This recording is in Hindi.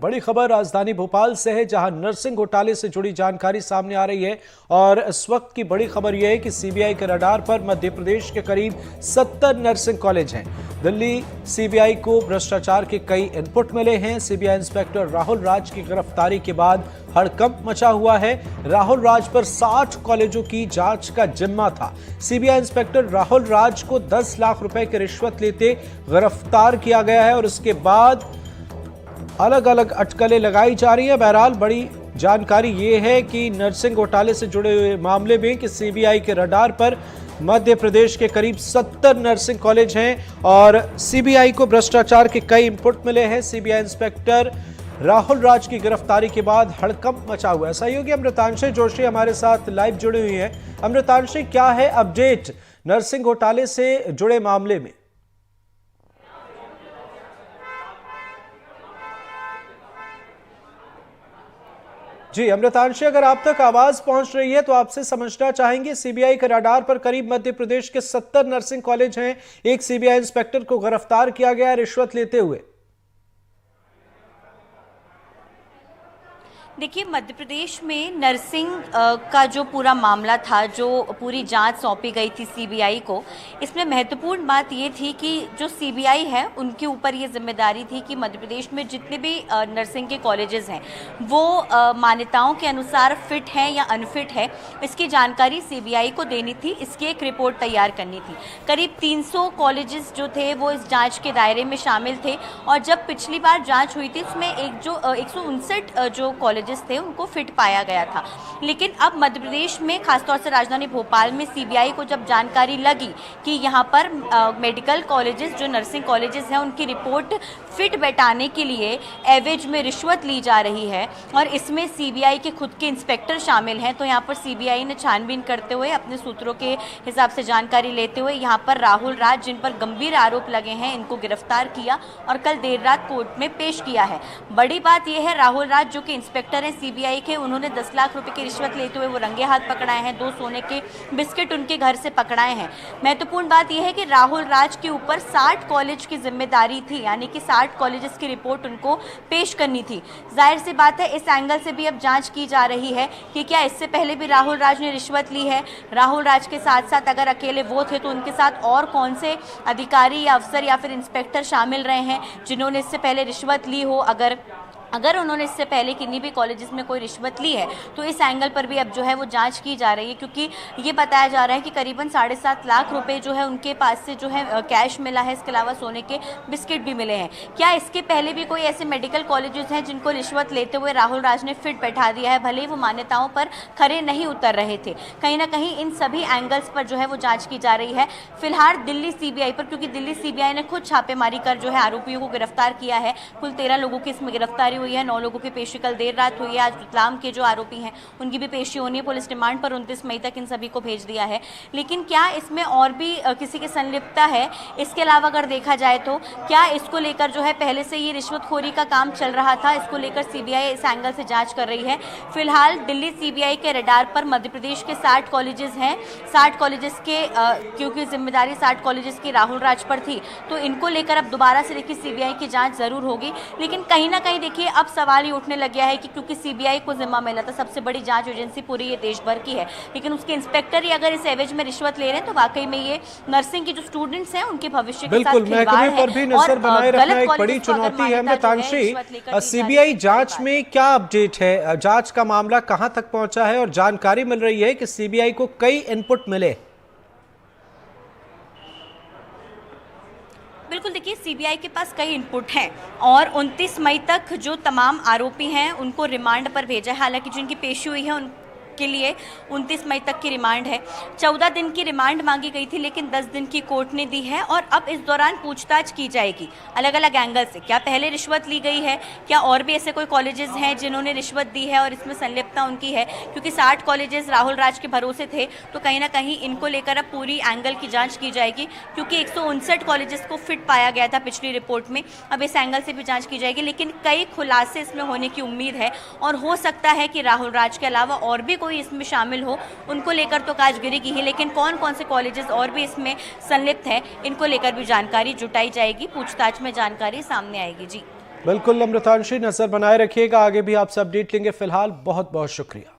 बड़ी खबर राजधानी भोपाल से है, जहां नर्सिंग घोटाले से जुड़ी जानकारी सामने आ रही है। और इस वक्त की बड़ी खबर यह है कि सीबीआई के रडार पर मध्य प्रदेश के करीब 70 नर्सिंग कॉलेज हैं। दिल्ली सीबीआई को भ्रष्टाचार के कई इनपुट मिले हैं। सीबीआई इंस्पेक्टर राहुल राज की गिरफ्तारी के बाद हड़कंप मचा हुआ है। राहुल राज पर 60 कॉलेजों की जांच का जिम्मा था। सीबीआई इंस्पेक्टर राहुल राज को 10 लाख रुपए की रिश्वत लेते गिरफ्तार किया गया है और उसके बाद अलग अलग अटकलें लगाई जा रही है। बहरहाल बड़ी जानकारी ये है कि नर्सिंग घोटाले से जुड़े हुए मामले में कि सीबीआई के रडार पर मध्य प्रदेश के करीब 70 नर्सिंग कॉलेज हैं और सीबीआई को भ्रष्टाचार के कई इनपुट मिले हैं। सीबीआई इंस्पेक्टर राहुल राज की गिरफ्तारी के बाद हड़कंप मचा हुआ है। सहयोगी अमृतांशी जोशी हमारे साथ लाइव जुड़ी हुई हैं। अमृतांशी, क्या है अपडेट नर्सिंग घोटाले से जुड़े मामले में? जी अमृतांशी, अगर आप तक आवाज पहुंच रही है तो आपसे समझना चाहेंगे, सीबीआई के रडार पर करीब मध्य प्रदेश के 70 नर्सिंग कॉलेज हैं। एक सीबीआई इंस्पेक्टर को गिरफ्तार किया गया रिश्वत लेते हुए। देखिए, मध्य प्रदेश में नर्सिंग का जो पूरा मामला था, जो पूरी जांच सौंपी गई थी सीबीआई को, इसमें महत्वपूर्ण बात ये थी कि जो सीबीआई है उनके ऊपर ये जिम्मेदारी थी कि मध्य प्रदेश में जितने भी नर्सिंग के कॉलेजेस हैं वो मान्यताओं के अनुसार फिट हैं या अनफिट है, इसकी जानकारी सीबीआई को देनी थी। इसकी एक रिपोर्ट तैयार करनी थी। करीब 300 कॉलेजेस जो थे वो इस जाँच के दायरे में शामिल थे और जब पिछली बार जाँच हुई थी उसमें 159 जो कॉलेज थे उनको फिट पाया गया था। लेकिन अब मध्य प्रदेश में खासतौर से राजधानी भोपाल में सीबीआई को जब जानकारी लगी कि यहाँ पर मेडिकल कॉलेजेस जो नर्सिंग कॉलेजेस हैं उनकी रिपोर्ट फिट बैठाने के लिए एवज में रिश्वत ली जा रही है और इसमें सीबीआई के खुद के इंस्पेक्टर शामिल हैं, तो यहाँ पर सीबीआई ने छानबीन करते हुए अपने सूत्रों के हिसाब से जानकारी लेते हुए यहाँ पर राहुल राज, जिन पर गंभीर आरोप लगे हैं, इनको गिरफ्तार किया और कल देर रात कोर्ट में पेश किया है। बड़ी बात यह है, राहुल राज जो कि इंस्पेक्टर सीबीआई के, उन्होंने 10 लाख रुपए की रिश्वत लेते हुए वो रंगे हाथ पकड़ाए हैं। 2 सोने के बिस्किट उनके घर से पकड़ाए हैं। महत्वपूर्ण बात यह है कि राहुल राज के ऊपर 60 कॉलेज की जिम्मेदारी थी, यानी कि 60 कॉलेजेस की रिपोर्ट उनको पेश करनी थी। जाहिर सी बात है, इस एंगल से भी अब जांच की जा रही है कि क्या इससे पहले भी राहुल राज ने रिश्वत ली है। राहुल राज के साथ साथ अगर अकेले वो थे तो उनके साथ और कौन से अधिकारी या अफसर या फिर इंस्पेक्टर शामिल रहे हैं जिन्होंने इससे पहले रिश्वत ली हो। अगर उन्होंने इससे पहले किन्हीं भी कॉलेजेस में कोई रिश्वत ली है तो इस एंगल पर भी अब जो है वो जांच की जा रही है, क्योंकि ये बताया जा रहा है कि करीबन 7.5 लाख रुपए जो है उनके पास से जो है कैश मिला है। इसके अलावा सोने के बिस्किट भी मिले हैं। क्या इसके पहले भी कोई ऐसे मेडिकल कॉलेजेस हैं जिनको रिश्वत लेते हुए राहुल राज ने फिट बैठा दिया है, भले ही वो मान्यताओं पर खरे नहीं उतर रहे थे? कहीं ना कहीं इन सभी एंगल्स पर जो है वो जाँच की जा रही है। फिलहाल दिल्ली सीबीआई पर, क्योंकि दिल्ली सीबीआई ने खुद छापेमारी कर जो है आरोपियों को गिरफ्तार किया है। कुल 13 लोगों की इसमें गिरफ्तारी हुई है। 9 लोगों की पेशी कल देर रात हुई है। आज रतलाम के जो आरोपी हैं उनकी भी पेशी होनी है। पुलिस रिमांड पर 29 मई तक इन सभी को भेज दिया है। लेकिन क्या इसमें और भी किसी की संलिप्तता है? इसके अलावा अगर देखा जाए तो क्या इसको लेकर जो है पहले से ये रिश्वतखोरी का काम चल रहा था? इसको लेकर सीबीआई इस एंगल से जांच कर रही है। फिलहाल दिल्ली सीबीआई के रडार पर मध्य प्रदेश के 60 कॉलेजेस हैं। 60 कॉलेजेस के क्योंकि जिम्मेदारी 60 कॉलेजेस की राहुल राज पर थी, तो इनको लेकर अब दोबारा से देखिए सीबीआई की जांच जरूर होगी। लेकिन कहीं ना कहीं देखिए अब सवाल ये उठने लग गया है कि क्योंकि सीबीआई को जिम्मा मिला था, सबसे बड़ी जांच एजेंसी पूरी ये देश भर की है, लेकिन उसके इंस्पेक्टर ही अगर इस एवज में रिश्वत ले रहे हैं तो वाकई में ये नर्सिंग के जो स्टूडेंट्स हैं उनके भविष्य के साथ खिलवाड़ है पर भी नजर बनाए रखना एक बड़ी चुनौती है। अमृतांशी, सीबीआई जांच में क्या अपडेट है? जांच का मामला कहां तक पहुंचा है? और जानकारी मिल रही है कि सीबीआई को कई इनपुट मिले। बिल्कुल, देखिए सीबीआई के पास कई इनपुट हैं और 29 मई तक जो तमाम आरोपी हैं उनको रिमांड पर भेजा है। हालांकि जिनकी पेशी हुई है उनके लिए 29 मई तक की रिमांड है। 14 दिन की रिमांड मांगी गई थी, लेकिन 10 दिन की कोर्ट ने दी है और अब इस दौरान पूछताछ की जाएगी अलग अलग एंगल से। क्या पहले रिश्वत ली गई है? क्या और भी ऐसे कोई कॉलेजेस हैं जिन्होंने रिश्वत दी है और इसमें संलिप्तता उनकी है? क्योंकि 60 कॉलेजेस राहुल राज के भरोसे थे, तो कहीं ना कहीं इनको लेकर अब पूरी एंगल की जांच की जाएगी, क्योंकि 159 कॉलेजेस को फिट पाया गया था पिछली रिपोर्ट में। अब इस एंगल से भी जांच की जाएगी, लेकिन कई खुलासे इसमें होने की उम्मीद है और हो सकता है कि राहुल राज के अलावा और भी कोई इसमें शामिल हो। उनको लेकर तो काजगिरी की ही, लेकिन कौन कौन से कॉलेजेस और भी इसमें संलिप्त हैं, इनको लेकर भी जानकारी जुटाई जाएगी। पूछताछ में जानकारी सामने आएगी। जी बिल्कुल अमृतांशी, नजर बनाए रखिएगा, आगे भी आपसे अपडेट लेंगे। फिलहाल बहुत बहुत शुक्रिया।